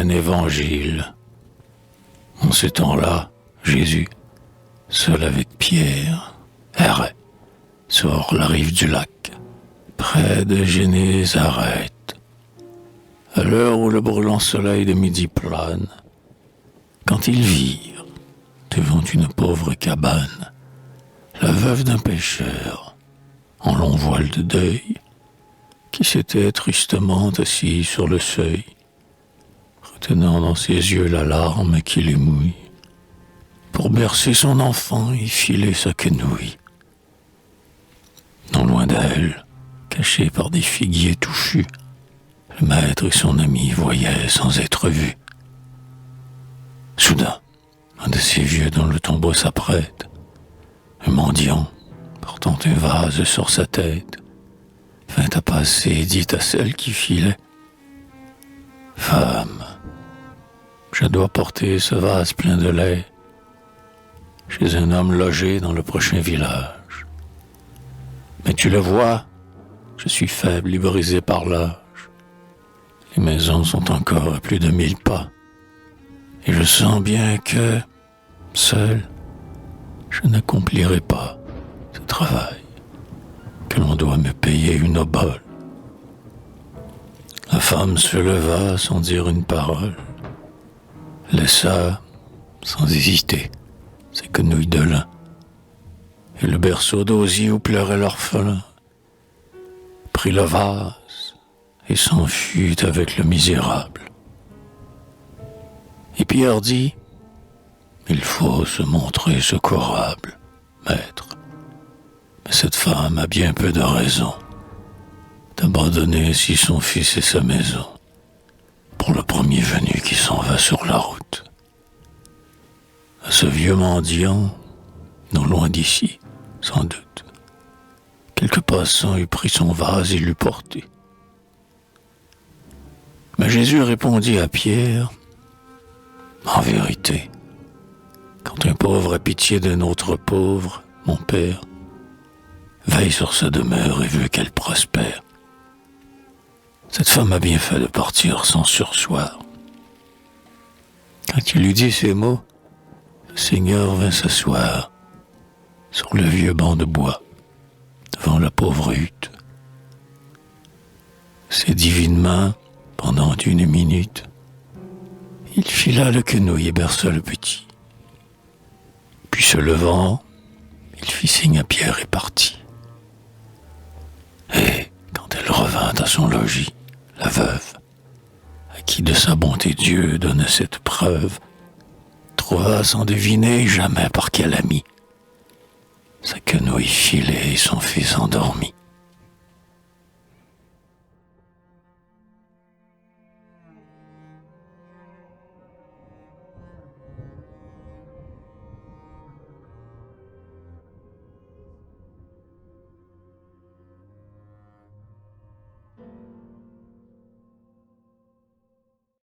un évangile. En ces temps-là, Jésus, seul avec Pierre, errait sur la rive du lac, près de Génézareth. À l'heure où le brûlant soleil de midi plane, quand ils virent, devant une pauvre cabane, la veuve d'un pêcheur, en long voile de deuil, qui s'était tristement assis sur le seuil, retenant dans ses yeux la larme qui l'émouille, pour bercer son enfant et filer sa quenouille. Non loin d'elle, caché par des figuiers touffus, le maître et son ami voyaient sans être vus. Soudain, un de ces vieux dont le tombeau s'apprête, un mendiant, portant un vase sur sa tête, vint à passer et dit à celle qui filait: « Femme, je dois porter ce vase plein de lait chez un homme logé dans le prochain village. Mais tu le vois, je suis faible et brisé par l'âge. Les maisons sont encore à plus de 1000 pas, et je sens bien que, seul, je n'accomplirai pas ce travail, que l'on doit me payer une obole. » La femme se leva sans dire une parole, laissa, sans hésiter, ses quenouilles de lin, et le berceau d'osier où pleurait l'orphelin, prit le vase et s'enfuit avec le misérable. Et Pierre dit: « Il faut se montrer secourable, maître, mais cette femme a bien peu de raison d'abandonner ainsi son fils et sa maison pour le premier venu qui s'en va sur la route. » À ce vieux mendiant, non loin d'ici, sans doute, quelques passants eût pris son vase et l'eût porté. Mais Jésus répondit à Pierre: « En vérité, quand un pauvre a pitié d'un autre pauvre, mon Père veille sur sa demeure et veut qu'elle prospère. Cette femme a bien fait de partir sans surseoir. » Quand il eut dit ces mots, le Seigneur vint s'asseoir sur le vieux banc de bois devant la pauvre hutte. Ses divines mains, pendant 1 minute, il fila le quenouille et berça le petit. Puis se levant, il fit signe à Pierre et partit. Et quand elle revint à son logis, la veuve, à qui de sa bonté Dieu donnait cette preuve, trouva sans deviner jamais par quel ami sa quenouille filée et son fils endormi.